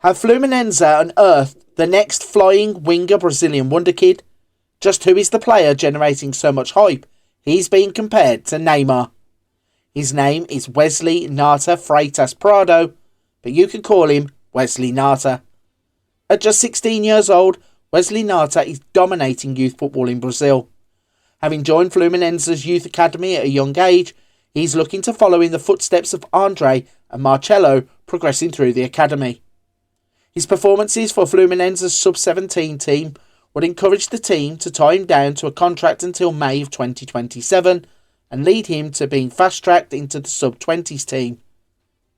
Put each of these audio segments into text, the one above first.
Have Fluminense unearthed the next flying winger Brazilian Wonderkid? Just who is the player generating so much hype? He's being compared to Neymar. His name is Wesley Nata Freitas Prado, but you can call him Wesley Nata. At just 16 years old, Wesley Nata is dominating youth football in Brazil. Having joined Fluminense's youth academy at a young age, he's looking to follow in the footsteps of Andre and Marcelo, progressing through the academy. His performances for Fluminense's sub-17 team would encourage the team to tie him down to a contract until May of 2027 and lead him to being fast-tracked into the sub-20s team.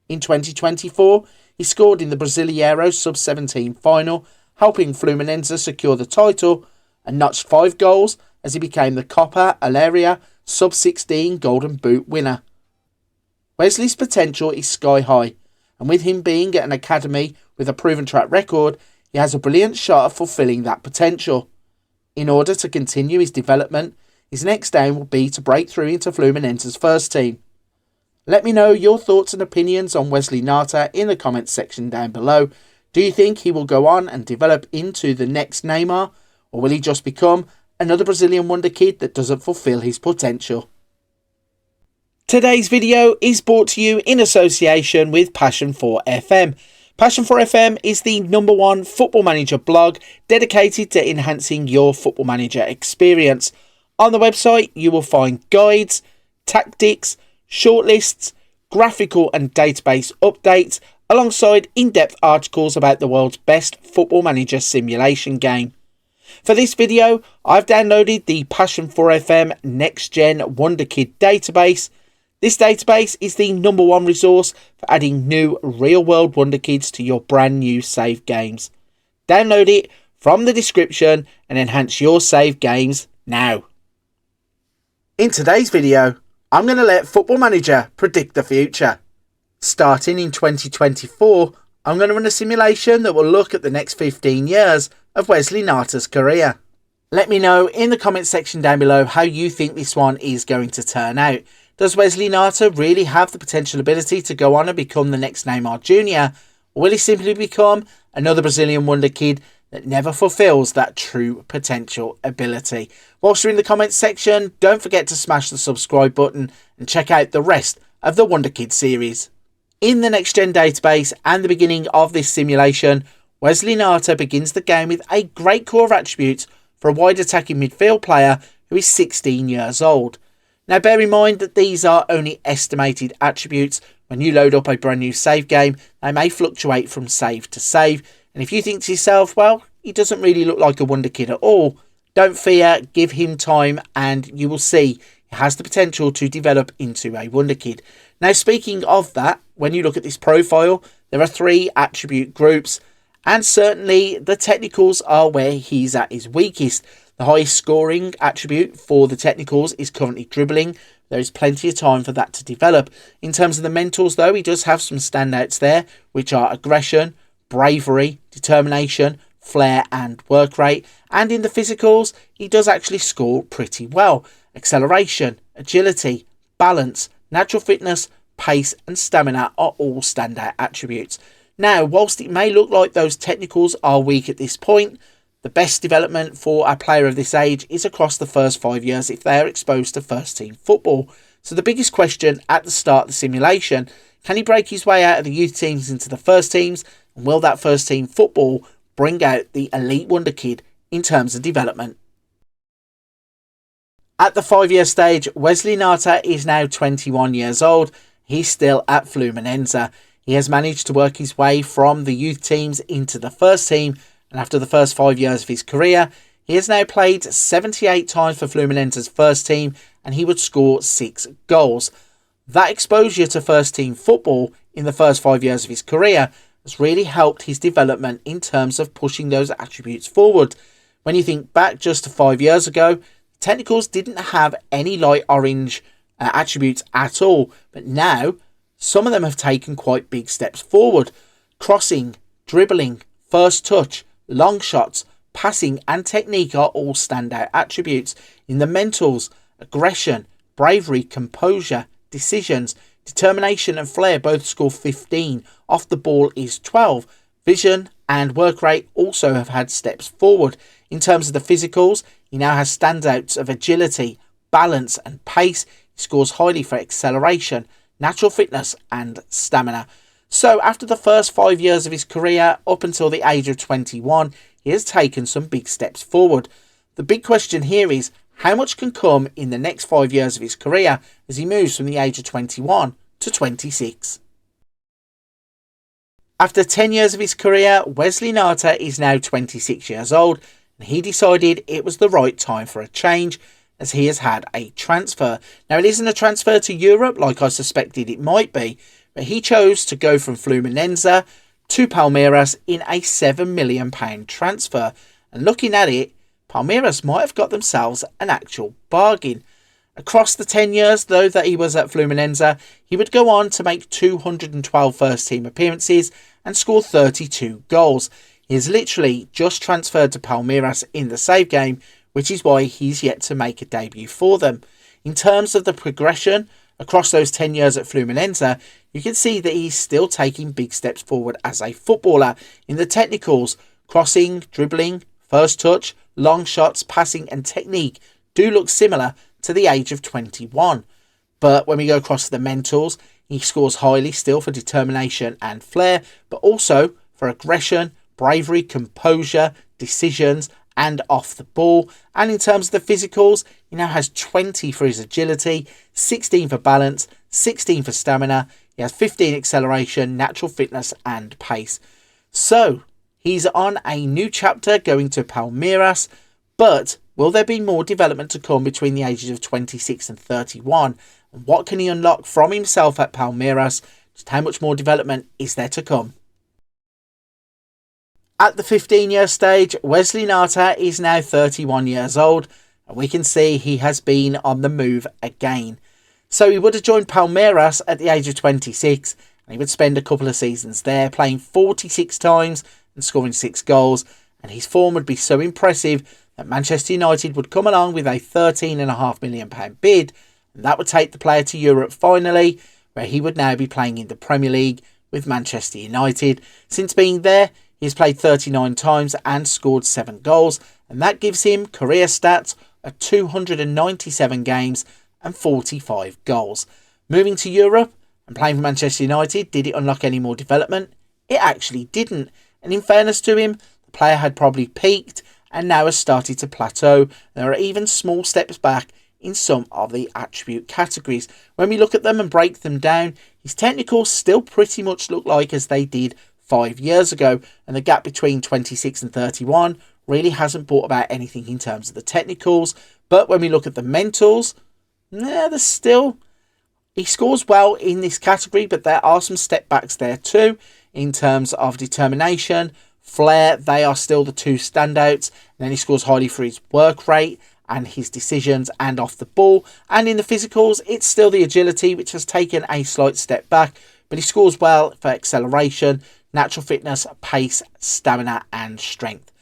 In 2024, he scored in the Brasileiro sub-17 final, helping Fluminense secure the title, and notched 5 goals as he became the Copa Aleria sub-16 Golden Boot winner. Wesley's potential is sky high, and with him being at an academy with a proven track record, he has a brilliant shot of fulfilling that potential. In order to continue his development, his next aim will be to break through into Fluminense's first team. Let me know your thoughts and opinions on Wesley Nata in the comments section down below. Do you think he will go on and develop into the next Neymar, or will he just become another Brazilian Wonderkid that doesn't fulfill his potential? Today's video is brought to you in association with Passion4FM. Passion4FM is the #1 football manager blog dedicated to enhancing your football manager experience. On the website, you will find guides, tactics, shortlists, graphical and database updates, alongside in-depth articles about the world's best football manager simulation game. For this video, I've downloaded the Passion4FM Nextgen Wonderkid database. This database is the #1 resource for adding new real-world Wonderkids to your brand new save games. Download it from the description and enhance your save games now. In today's video, I'm going to let Football Manager predict the future. Starting in 2024, I'm going to run a simulation that will look at the next 15 years of Wesley Nata's career. Let me know in the comments section down below how you think this one is going to turn out. Does Wesley Nata really have the potential ability to go on and become the next Neymar Jr., or will he simply become another Brazilian Wonderkid that never fulfills that true potential ability? Whilst you're in the comments section, don't forget to smash the subscribe button and check out the rest of the Wonderkid series. In the Next Gen database and the beginning of this simulation, Wesley Nata begins the game with a great core of attributes for a wide attacking midfield player who is 16 years old. Now bear in mind that these are only estimated attributes. When you load up a brand new save game, they may fluctuate from save to save, and if you think to yourself, well, he doesn't really look like a Wonderkid at all, don't fear, give him time and you will see he has the potential to develop into a Wonderkid. Now speaking of that, when you look at this profile, there are 3 attribute groups, and certainly the technicals are where he's at his weakest. The highest scoring attribute for the technicals is currently dribbling. There is plenty of time for that to develop. In terms of the mentals though, he does have some standouts there, which are aggression, bravery, determination, flair and work rate. And in the physicals, he does actually score pretty well. Acceleration, agility, balance, natural fitness, pace and stamina are all standout attributes. Now, whilst it may look like those technicals are weak at this point, the best development for a player of this age is across the first 5 years if they are exposed to first team football. So the biggest question at the start of the simulation, can he break his way out of the youth teams into the first teams? And will that first team football bring out the elite Wonderkid in terms of development? At the 5-year stage, Wesley Nata is now 21 years old. He's still at Fluminense. He has managed to work his way from the youth teams into the first team, and after the first 5 years of his career, he has now played 78 times for Fluminense's first team and he would score 6 goals. That exposure to first team football in the first 5 years of his career has really helped his development in terms of pushing those attributes forward. When you think back just to 5 years ago, technicals didn't have any light orange attributes at all, but now some of them have taken quite big steps forward. Crossing, dribbling, first touch, long shots, passing and technique are all standout attributes. In the mentals, aggression, bravery, composure, decisions, determination and flair both score 15. Off the ball is 12. Vision and work rate also have had steps forward. In terms of the physicals, he now has standouts of agility, balance and pace. He scores highly for acceleration, natural fitness and stamina. So after the first 5 years of his career, up until the age of 21, he has taken some big steps forward. The big question here is, how much can come in the next 5 years of his career as he moves from the age of 21 to 26? After 10 years of his career, Wesley Nata is now 26 years old, and he decided it was the right time for a change as he has had a transfer. Now, it isn't a transfer to Europe like I suspected it might be, but he chose to go from Fluminense to Palmeiras in a £7 million transfer. And looking at it, Palmeiras might have got themselves an actual bargain. Across the 10 years, though, that he was at Fluminense, he would go on to make 212 first-team appearances and score 32 goals. He is literally just transferred to Palmeiras in the save game, which is why he's yet to make a debut for them. In terms of the progression across those 10 years at Fluminense, you can see that he's still taking big steps forward as a footballer. In the technicals, crossing, dribbling, first touch, long shots, passing and technique do look similar to the age of 21. But when we go across to the mentals, he scores highly still for determination and flair, but also for aggression, bravery, composure, decisions and off the ball. And in terms of the physicals, he now has 20 for his agility, 16 for balance, 16 for stamina. He has 15 acceleration, natural fitness and pace. So he's on a new chapter going to Palmeiras, but will there be more development to come between the ages of 26 and 31? And what can he unlock from himself at Palmeiras? Just how much more development is there to come? At the 15-year stage, Wesley Nata is now 31 years old, and we can see he has been on the move again. So he would have joined Palmeiras at the age of 26, and he would spend a couple of seasons there, playing 46 times and scoring 6 goals, and his form would be so impressive that Manchester United would come along with a £13.5 million bid, and that would take the player to Europe finally, where he would now be playing in the Premier League with Manchester United. Since being there, he's played 39 times and scored 7 goals, and that gives him career stats of 297 games and 45 goals. Moving to Europe and playing for Manchester United, did it unlock any more development? It actually didn't, and in fairness to him, the player had probably peaked and now has started to plateau. There are even small steps back in some of the attribute categories. When we look at them and break them down, his technicals still pretty much look like as they did 5 years ago, and the gap between 26 and 31 really hasn't brought about anything in terms of the technicals. But when we look at the mentals, there's still, he scores well in this category, but there are some step backs there too. In terms of determination, flair, they are still the two standouts. And then he scores highly for his work rate and his decisions and off the ball. And in the physicals, it's still the agility, which has taken a slight step back, but he scores well for acceleration, natural fitness, pace, stamina and strength.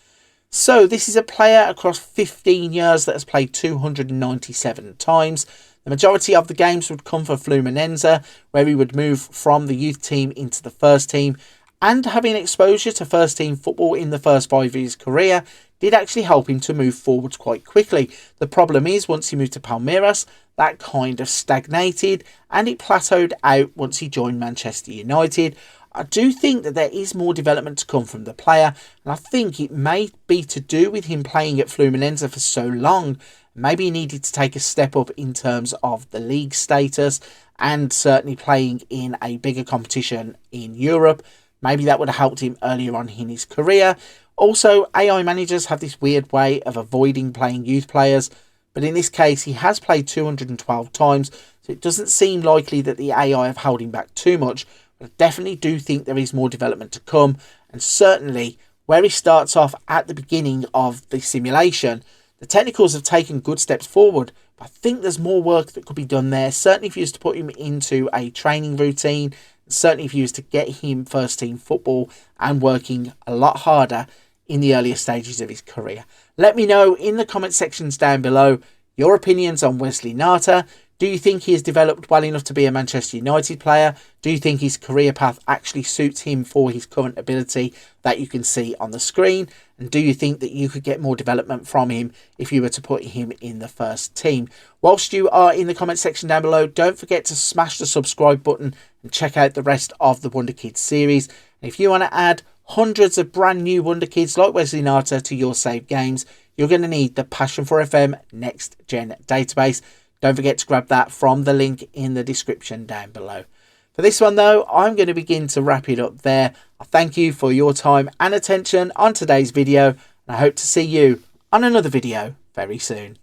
So this is a player across 15 years that has played 297 times. The majority of the games would come for Fluminense, where he would move from the youth team into the first team, and having exposure to first team football in the first 5 years of his career did actually help him to move forwards quite quickly. The problem is, once he moved to Palmeiras, that kind of stagnated and it plateaued out once he joined Manchester United. I do think that there is more development to come from the player, and I think it may be to do with him playing at Fluminense for so long. Maybe he needed to take a step up in terms of the league status and certainly playing in a bigger competition in Europe. Maybe that would have helped him earlier on in his career. Also, AI managers have this weird way of avoiding playing youth players, but in this case he has played 212 times, so it doesn't seem likely that the AI have held him back too much. But I definitely do think there is more development to come, and certainly where he starts off at the beginning of the simulation, the technicals have taken good steps forward, but I think there's more work that could be done there. Certainly if you used to put him into a training routine, certainly if you used to get him first team football and working a lot harder in the earlier stages of his career. Let me know in the comment sections down below your opinions on Wesley Nata. Do you think he has developed well enough to be a Manchester United player? Do you think his career path actually suits him for his current ability that you can see on the screen? And do you think that you could get more development from him if you were to put him in the first team? Whilst you are in the comment section down below, don't forget to smash the subscribe button and check out the rest of the Wonderkid series. And if you want to add hundreds of brand new Wonderkids like Wesley Nata to your saved games, you're going to need the Passion4FM Nextgen database. Don't forget to grab that from the link in the description down below. For this one though, I'm going to begin to wrap it up there. I thank you for your time and attention on today's video, and I hope to see you on another video very soon.